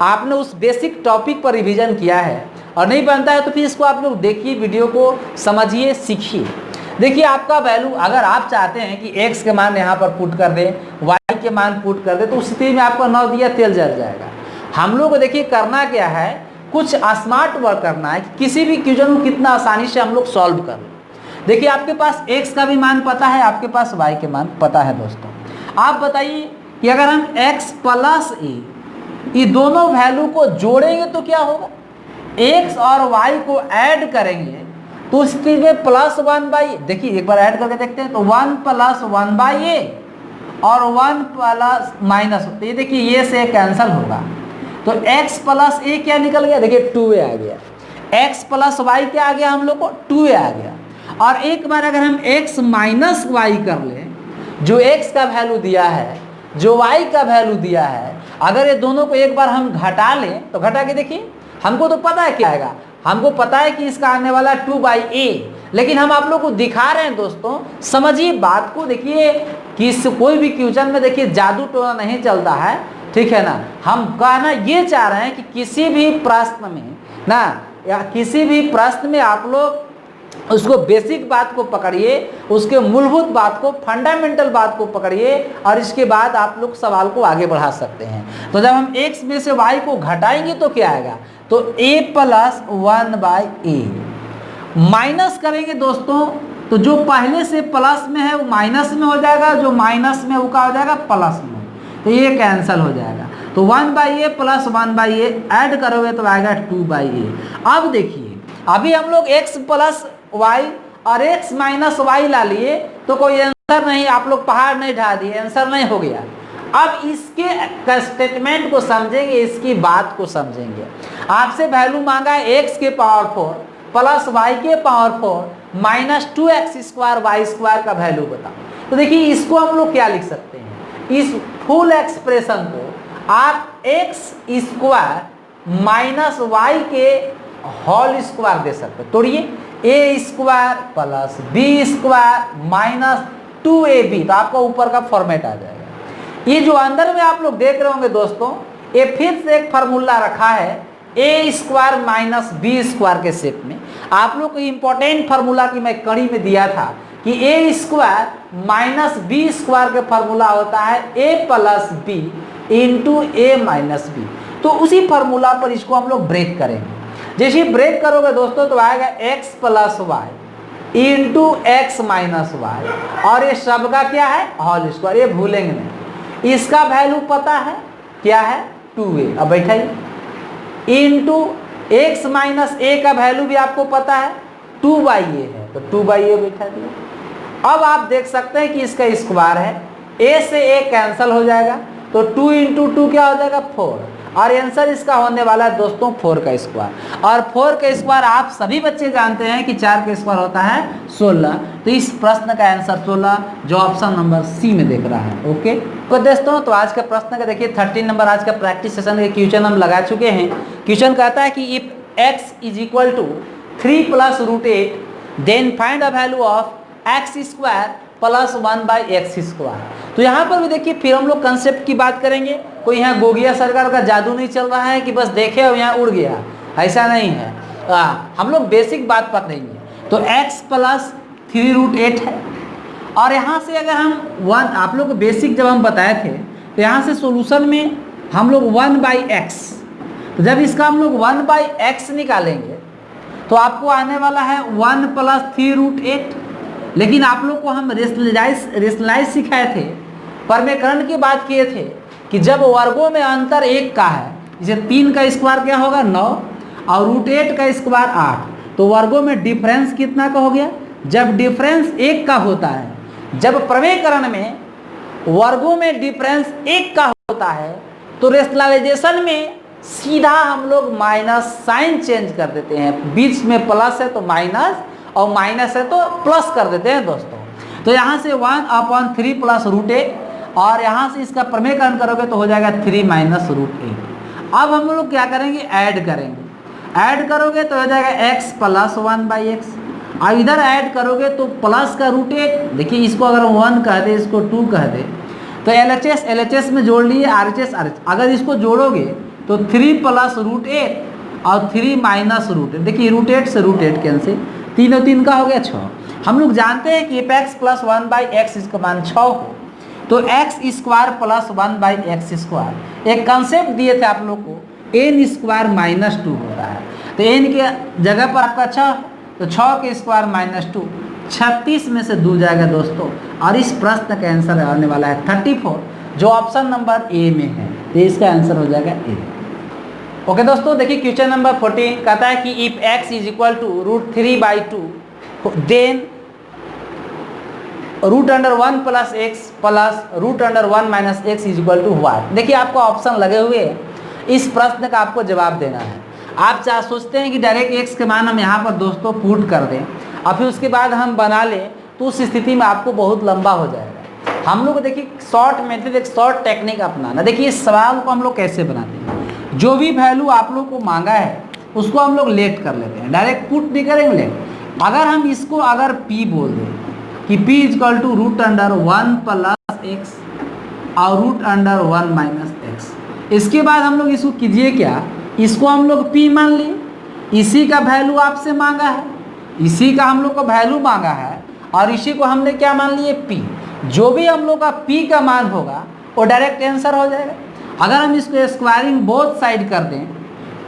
आपने उस बेसिक टॉपिक पर रिवीजन किया है, और नहीं बनता है तो फिर इसको आप लोग देखिए, वीडियो को समझिए, सीखिए। देखिए आपका वैल्यू अगर आप चाहते हैं कि x के मान यहाँ पर पुट कर दें, y के मान पुट कर दें, तो उस स्थिति में आपका 9 दिया तेल जल जाएगा। हम लोग को देखिए करना क्या है, कुछ स्मार्ट वर्क करना है कि किसी भी क्वेश्चन को कितना आसानी से हम लोग सॉल्व कर लें। देखिए आपके पास x का भी मान पता है, आपके पास y के मान पता है दोस्तों। आप बताइए कि अगर हम x प्लस a ये दोनों वैल्यू को जोड़ेंगे तो क्या होगा, x और y को ऐड करेंगे तो उस स्थिति में +1/a, देखिए एक बार ऐड करके देखते हैं तो 1 + 1/a और 1 प्लस माइनस, तो ये देखिए ये से कैंसल होगा, तो x प्लस a क्या निकल गया, देखिए 2a आ गया। x प्लस y क्या आ गया हम लोग को, 2a आ गया। और एक बार अगर हम x माइनस y कर लें, जो x का वैल्यू दिया है जो y का वैल्यू दिया है, अगर ये दोनों को एक बार हम घटा लें तो घटा के देखिए, हमको तो पता है क्या आएगा, हमको पता है कि इसका आने वाला 2/a, लेकिन हम आप लोग को दिखा रहे हैं दोस्तों, समझिए बात को। देखिए कि कोई भी क्वेश्चन में देखिए जादू टोना नहीं चलता है, ठीक है ना। हम कहना ये चाह रहे हैं कि किसी भी प्रश्न में ना, या किसी भी प्रश्न में आप लोग उसको बेसिक बात को पकड़िए, उसके मूलभूत बात को, फंडामेंटल बात को पकड़िए, और इसके बाद आप लोग सवाल को आगे बढ़ा सकते हैं। तो जब हम x में से y को घटाएंगे तो क्या आएगा, तो a + 1/a माइनस करेंगे दोस्तों, तो जो पहले से प्लस में है वो माइनस में हो जाएगा, जो माइनस में वो क्या हो जाएगा, प्लस में, तो ये कैंसिल हो जाएगा। तो 1/a + 1/a ऐड करोगे तो आएगा 2/a। अब देखिए, अभी हम लोग x + y और x - y ला लिए, तो कोई आंसर नहीं, आप लोग पहाड़ नहीं ढा दिए, आंसर नहीं हो गया। अब इसके स्टेटमेंट को समझेंगे, इसकी बात को समझेंगे। आपसे वैल्यू मांगा है x के पावर 4 + y के पावर 4 - 2x² y² का वैल्यू बताओ। तो देखिए इसको हम लोग क्या लिख सकते हैं, इस फुल एक्सप्रेशन को आप x² - y के होल स्क्वायर दे सकते हैं। तोड़िए, a² + b² - 2ab, तो आपका ऊपर का फॉर्मेट आ जाएगा। ये जो अंदर में आप लोग देख रहे होंगे दोस्तों, ये फिर से एक फार्मूला रखा है a² - b² के शेप में। आप लोग को इंपॉर्टेंट फार्मूला की मैं कड़ी में दिया था कि a² - b² के फार्मूला होता है a + b × a - b। तो उसी फार्मूला पर इसको हम लोग ब्रेक करेंगे। जैसे ब्रेक करोगे दोस्तों तो आएगा x + y × x - y, और ये सब का क्या है, होल स्क्वायर, ये भूलेंगे नहीं। इसका वैल्यू पता है क्या है, 2a। अब बैठाइए, × x - a का वैल्यू भी आपको पता है 2/a है, तो 2/a बैठा दिया। अब आप देख सकते हैं कि इसका स्क्वायर है, a से a कैंसिल हो जाएगा, तो 2 × 2 क्या हो जाएगा, 4, और आंसर इसका होने वाला है दोस्तों 4 का स्क्वायर। और 4 का स्क्वायर आप सभी बच्चे जानते हैं कि 4 का स्क्वायर होता है 16। तो इस प्रश्न का आंसर 16, जो ऑप्शन नंबर सी में देख रहा है। ओके तो दोस्तों, तो आज का प्रश्न का देखिए 13 नंबर आज का प्रैक्टिस सेशन के क्वेश्चन हम लगा चुके हैं। क्वेश्चन कहता है कि if x = 3 + √8 then find the value of x² + 1/x²। तो यहाँ पर भी देखिए फिर हम लोग कंसेप्ट की बात करेंगे। कोई यहाँ गोगिया सरकार का जादू नहीं चल रहा है कि बस देखे और यहाँ उड़ गया, ऐसा नहीं है। हम लोग बेसिक बात पकड़ेंगे। तो x + 3√8 है, और यहाँ से अगर हम 1, आप लोग को बेसिक जब हम बताए थे, तो यहाँ से सॉल्यूशन में हम लोग 1/x, तो जब इसका हम लोग 1/x निकालेंगे तो आपको आने वाला है 1 + 3√8। लेकिन आप लोग को हम रेशनलाइज सिखाए थे, परमेकरण की बात किए थे कि जब वर्गों में अंतर 1 का है, जैसे 3 का स्क्वायर क्या होगा 9, और √8 का स्क्वायर 8, तो वर्गों में डिफरेंस कितना का हो गया, जब डिफरेंस 1 का होता है। जब प्रमेयकरण में वर्गों में डिफरेंस 1 का होता है तो रेशनलाइजेशन में सीधा हम लोग माइनस साइन चेंज कर देते हैं, बीच में प्लस है तो माइनस, और माइनस है तो प्लस कर देते हैं दोस्तों। तो यहाँ से 1/3 + √8, और यहाँ से इसका प्रमेयकरण करोगे तो हो जाएगा 3 - √8। अब हम लोग क्या करेंगे, ऐड करेंगे। ऐड करोगे तो हो जाएगा x + 1/x, और इधर ऐड करोगे तो प्लस का √8। देखिए इसको अगर 1 कह दे, इसको 2 कह दे, तो LHS में जोड़ लिए, RHS। अगर इसको जोड़ोगे तो 3 + √8 और 3 - √8। देखिए √8 से √8 कैंसिल, 3 और 3 का हो गया 6। हम लोग जानते हैं कि x + 1/x इसका मान 6 हो, तो x² + 1/x², एक कंसेप्ट दिए थे आप लोग को, n² - 2 होता है। तो n के जगह पर आपका 6, तो 6 के स्क्वायर - 2, 36 में से 2 जाएगा दोस्तों। और इस प्रश्न का आंसर आने वाला है 34, जो ऑप्शन नंबर ए में है, तो इसका आंसर हो जाएगा ए। ओके दोस्तों, देखिए क्वेश्चन नंबर 14 कहता है कि if x = √3/2 then √1 + x + √1 - x = y। देखिए आपको ऑप्शन लगे हुए हैं, इस प्रश्न का आपको जवाब देना है। आप चाहे सोचते हैं कि डायरेक्ट x के मान हम यहाँ पर दोस्तों पुट कर दें और फिर उसके बाद हम बना लें, तो उस स्थिति में आपको बहुत लंबा हो जाएगा। हम लोग देखिए शॉर्ट मेथड, एक शॉर्ट टेक्निक अपनाना। देखिए इस सवाल को हम लोग कैसे बनाते हैं, जो भी वैल्यू आप लोग को मांगा है उसको हम लोग लेट कर लेते हैं, डायरेक्ट पुट नहीं करेंगे लेट। अगर हम इसको अगर p बोल दें कि p equal to root under 1 plus x और रूट अंडर 1 माइनस एक्स, इसके बाद हम लोग इसको कीजिए क्या, इसको हम लोग p मान लिए, इसी का वैल्यू आपसे मांगा है, इसी का हम लोग को वैल्यू मांगा है और इसी को हमने क्या मान लिए p। जो भी हम लोग का p का मान होगा वो डायरेक्ट आंसर हो जाएगा। अगर हम इसको स्क्वायरिंग बोथ साइड कर दें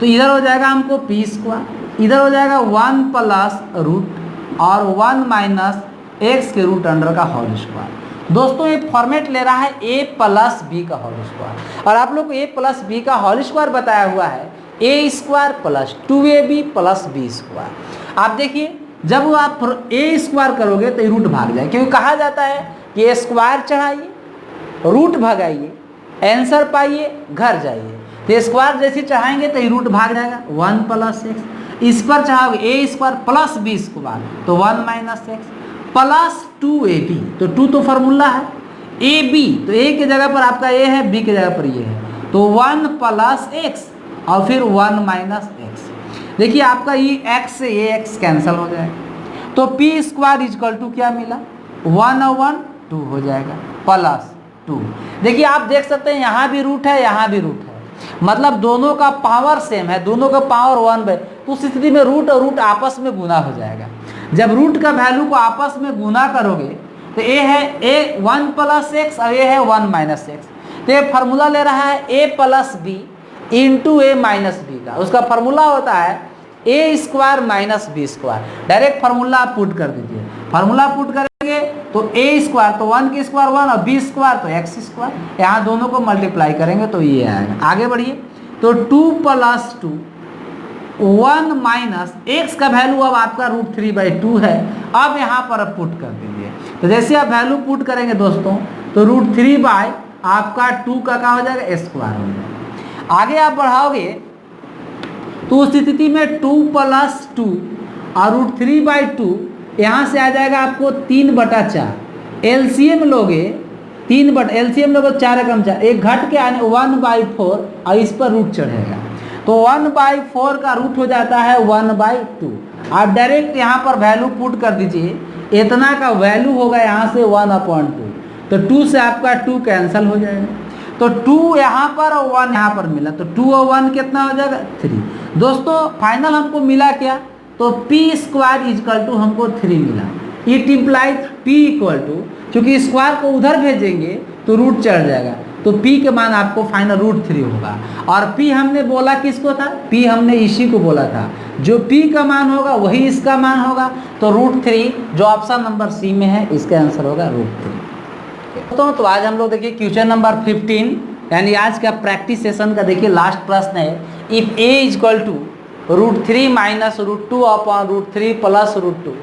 तो इधर हो जाएगा हमको p स्क्वायर, इधर हो जाएगा 1 प्लस रूट और 1 माइनस एक्स के रूट अंडर का होल स्क्वायर। दोस्तों ये फॉर्मेट ले रहा है a प्लस बी का होल स्क्वायर, और आप लोग को a प्लस बी का होल स्क्वायर बताया हुआ है a स्क्वायर प्लस 2ab प्लस बी स्क्वायर। आप देखिए जब आप a स्क्वायर करोगे तो रूट भाग जाए, क्योंकि कहा जाता है कि स्क्वायर चढ़ाइए रूट भगाइए आंसर पाइए घर जाइए। तो स्क्वायर जैसे चढ़ाएंगे तो रूट भाग जाएगा 1 प्लस एक्स, इस पर चढ़ाओगे a square plus b square तो 1 माइनस एक्स प्लस 2ab, तो 2 तो फार्मूला है, ab तो a की जगह पर आपका a है, b की जगह पर ये है, तो 1 प्लस एक्स और फिर 1 माइनस एक्स। देखिए आपका ये x से ये x कैंसिल हो जाएगा, तो p स्क्वायर इक्वल टू क्या मिला 1 और 1 2 हो जाएगा प्लस 2। देखिए आप देख सकते हैं यहाँ भी रूट है यहाँ भी रूट है, मतलब दोनों का पावर सेम है, दोनों का पावर 1 है, तो उस स्थिति में रूट और रूट आपस में गुना हो जाएगा। जब रूट का वैल्यू को आपस में गुना करोगे तो ए है a 1 प्लस एक्स और ए है 1 माइनस एक्स, तो ये फार्मूला ले रहा है a plus b into a minus B का, उसका फार्मूला होता है a square minus b square. Direct formula आप पुट कर दीजिए, फार्मूला पुट करेंगे तो a स्क्वायर तो 1 की स्क्वायर 1 और b स्क्वायर तो x स्क्वायर, यहाँ दोनों को मल्टीप्लाई करेंगे तो ये आएगा। आगे बढ़िए, तो 2 प्लस 2 1 माइनस एक्स का वैल्यू अब आपका √3/2 है, अब यहाँ पर अब पुट कर दीजिए। तो जैसे आप वैल्यू पुट करेंगे दोस्तों तो √3 बाई आपका 2 का क्या हो जाएगा स्क्वायर हो जाएगा। आगे आप बढ़ाओगे तो उस स्थिति में 2 प्लस 2 और √3/2 यहाँ से आ जाएगा आपको 3/4, एलसीएम लोगे 3 एलसीएम लोगे 4 एकम 4, एक घट के आने 1/4 और इस पर रूट चढ़ेगा, तो 1/4 का रूट हो जाता है 1/2। आप डायरेक्ट यहाँ पर वैल्यू पुट कर दीजिए, इतना का वैल्यू होगा यहाँ से 1/2, तो 2 से आपका 2 कैंसिल हो जाएगा, तो 2 यहाँ पर और 1 यहाँ पर मिला, तो 2 और 1 कितना हो जाएगा 3। दोस्तों फाइनल हमको मिला क्या, तो p स्क्वायर इक्वल टू हमको 3 मिला। It implies p equal to, चूँकि स्क्वायर को उधर भेजेंगे तो रूट चढ़ जाएगा, तो p के मान आपको फाइनल √3 होगा। और p हमने बोला किसको था, p हमने इसी को बोला था, जो p का मान होगा वही इसका मान होगा, तो √3 जो ऑप्शन नंबर सी में है इसका आंसर होगा √3। तो आज हम लोग देखिए क्वेश्चन नंबर 15 यानी आज का प्रैक्टिस सेशन का देखिए लास्ट प्रश्न है, if a equal to √3 minus √2 upon √3 plus √2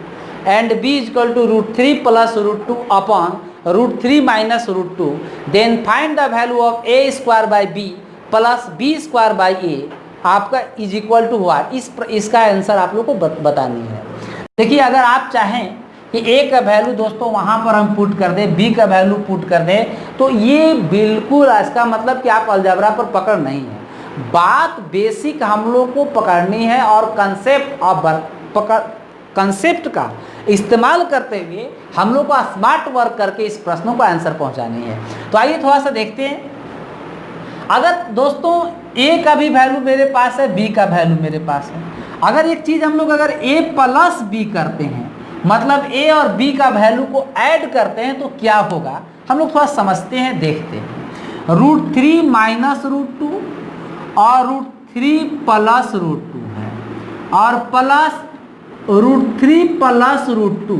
and b equal to √3 plus √2 upon √3 minus √2, then find the value of a square by b plus b square by a आपका is equal to what. इसका answer आप लोग को बतानी है। देखिए अगर आप चाहें कि a का वैल्यू दोस्तों वहाँ पर हम पुट कर दें, b का वैल्यू पुट कर दें, तो ये बिल्कुल इसका मतलब कि आप अलजेब्रा पर पकड़ नहीं है, बात बेसिक हम लोग को पकड़नी है और कंसेप्ट का इस्तेमाल करते हुए हम लोग को स्मार्ट वर्क करके इस प्रश्नों का आंसर पहुंचानी है। तो आइए थोड़ा सा देखते हैं, अगर दोस्तों a का भी वैल्यू मेरे पास है, b का वैल्यू मेरे पास है, अगर एक चीज़ हम लोग अगर a प्लस b करते हैं, मतलब a और b का वैल्यू को ऐड करते हैं तो क्या होगा, हम लोग थोड़ा समझते हैं देखते हैं। √3 माइनस √2 और √3 प्लस √2 है, और प्लस √3 प्लस √2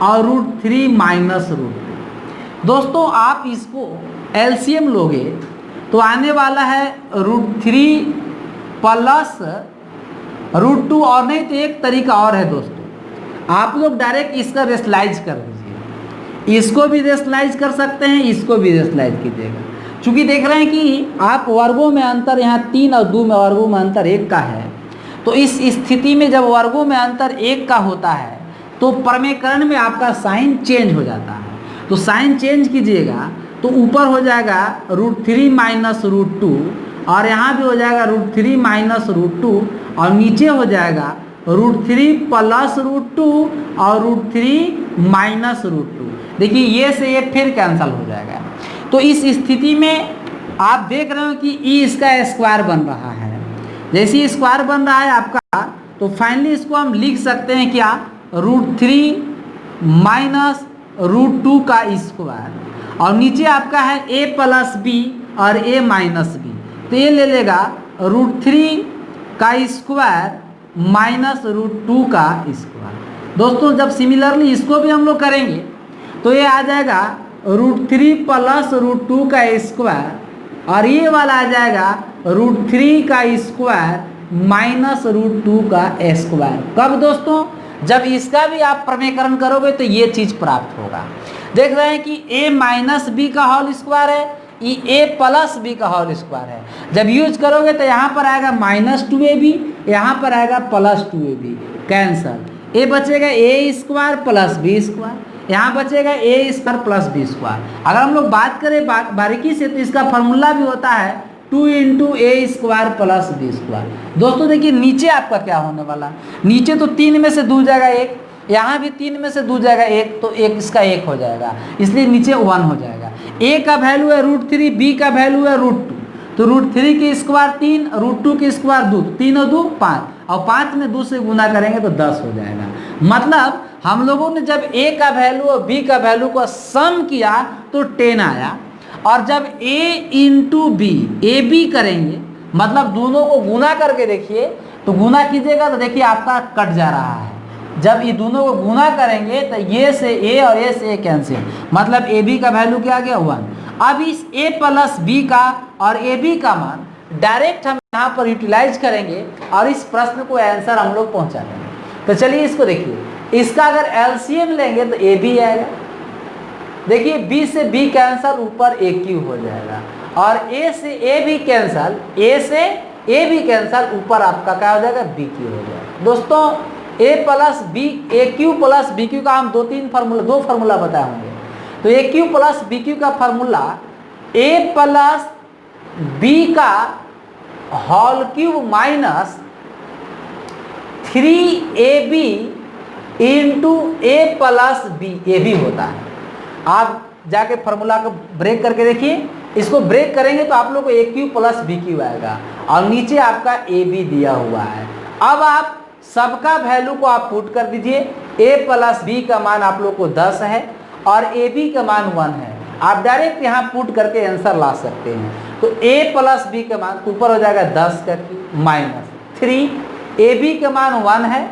और √3 माइनस √2। दोस्तों आप इसको एलसीएम लोगे तो आने वाला है √3 प्लस √2, और नहीं तो एक तरीका और है दोस्तों, आप लोग डायरेक्ट इसका रेशलाइज कर दीजिए, इसको भी रेशलाइज कर सकते हैं, इसको भी रेशलाइज कीजिएगा। चूँकि देख रहे हैं कि आप वर्गों में अंतर यहाँ 3 और 2 में वर्गों में अंतर 1 का है, तो इस स्थिति में जब वर्गों में अंतर 1 का होता है तो प्रमेयकरण में आपका साइन चेंज हो जाता है। तो साइन चेंज कीजिएगा तो ऊपर हो जाएगा √3 माइनस √2 और यहाँ भी हो जाएगा √3 माइनस √2 और नीचे हो जाएगा √3 प्लस √2 और √3 माइनस √2। देखिए ये से ये फिर कैंसिल हो जाएगा। तो इस स्थिति में आप देख रहे हो कि ई इसका स्क्वायर बन रहा है। जैसे ही स्क्वायर बन रहा है आपका, तो फाइनली इसको हम लिख सकते हैं क्या, √3 माइनस √2 का स्क्वायर और नीचे आपका है a प्लस बी और a माइनस बी। तो ये ले लेगा √3 का स्क्वायर माइनस √2 का स्क्वायर। दोस्तों जब सिमिलरली इसको भी हम लोग करेंगे तो ये आ जाएगा √3 प्लस √2 का स्क्वायर और ये वाला आ जाएगा √3 का स्क्वायर माइनस √2 का स्क्वायर। कब दोस्तों, जब इसका भी आप प्रमेयकरण करोगे तो ये चीज़ प्राप्त होगा। देख रहे हैं कि a माइनस बी का होल स्क्वायर है, ये a प्लस बी का होल स्क्वायर है। जब यूज करोगे तो यहाँ पर आएगा -2ab, यहाँ पर आएगा +2ab, कैंसल। a बचेगा a square plus b square, यहाँ बचेगा a square plus b square. अगर हम लोग बात करें बारीकी से तो इसका फॉर्मूला भी होता है 2 × a square plus b square. दोस्तों देखिए नीचे आपका क्या होने वाला, नीचे तो 3 में से 2 जाएगा 1, यहाँ भी 3 में से 2 जाएगा 1, तो 1 इसका 1 हो जाएगा, इसलिए नीचे 1 हो जाएगा। a का वैल्यू है √3, b का वैल्यू है √2, तो √3 की स्क्वायर 3, √2 की स्क्वायर 2, 3 और 2 5 और 5 में 2 से गुना करेंगे तो 10 हो जाएगा। मतलब हम लोगों ने जब a का वैल्यू और b का वैल्यू को सम किया तो 10 आया, और जब a × b ab करेंगे, मतलब दोनों को गुना करके देखिए, तो गुना कीजिएगा तो देखिए आपका कट जा रहा है। जब ये दोनों को गुना करेंगे तो ये से a और a से a कैंसिल, मतलब ab का वैल्यू क्या आ गया 1। अब इस a प्लस b का और ab का मान डायरेक्ट हम यहाँ पर यूटिलाइज करेंगे और इस प्रश्न को आंसर हम लोग पहुँचा देंगे। तो चलिए इसको देखिए, इसका अगर एलसीएम लेंगे तो ab आएगा। देखिए b से b कैंसल, ऊपर aq हो जाएगा, और a से a भी कैंसल, a से a भी कैंसल, ऊपर आपका क्या हो जाएगा bq हो जाएगा। दोस्तों a plus b aq plus bq का हम दो फार्मूला बताए होंगे। तो aq प्लस bq का फार्मूला a प्लस b का whole cube minus 3ab × a plus b होता है। आप जाके फार्मूला को ब्रेक करके देखिए, इसको ब्रेक करेंगे तो आप लोग को aq प्लस bq आएगा और नीचे आपका ab दिया हुआ है। अब आप सबका वैल्यू को आप पुट कर दीजिए। a प्लस बी का मान आप लोग को 10 है और ab का मान 1 है। आप डायरेक्ट यहाँ पुट करके आंसर ला सकते हैं। तो a प्लस बी का मान ऊपर हो जाएगा 10 का माइनस 3, ab का मान 1 है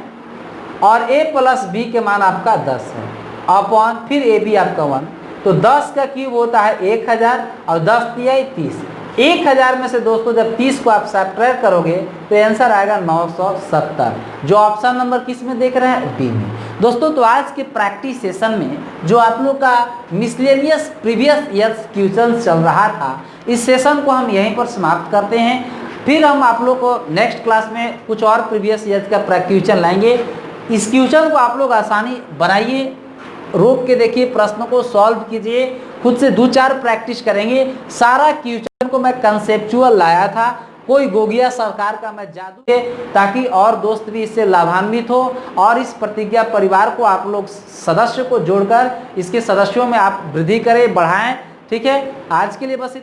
और a प्लस बी के मान आपका 10 है, अपॉन फिर ab आपका 1। तो 10 का क्यूब होता है 1000 और 10 दिया 30। 1000 में से दोस्तों जब 30 को आप सब्ट्रैक्ट करोगे तो आंसर आएगा 970, जो ऑप्शन नंबर किस में देख रहे हैं, बी में। दोस्तों तो आज के प्रैक्टिस सेशन में जो आप लोग का मिसलेनियस प्रीवियस ईयर्स क्वेश्चन चल रहा था, इस सेशन को हम यहीं पर समाप्त करते हैं। फिर हम आप लोग को नेक्स्ट क्लास में कुछ और प्रीवियस ईयर्स का क्वेश्चन लाएंगे। इस क्वेश्चन को आप लोग आसानी बनाइए, रोक के देखिए, प्रश्नों को सॉल्व कीजिए, खुद से 2-4 प्रैक्टिस करेंगे। सारा क्वेश्चन को मैं कंसेप्चुअल लाया था, कोई गोगिया सरकार का मैं जादू है, ताकि और दोस्त भी इससे लाभान्वित हो और इस प्रतिज्ञा परिवार को आप लोग सदस्य को जोड़कर इसके सदस्यों में आप वृद्धि करें, बढ़ाएं। ठीक है, आज के लिए बस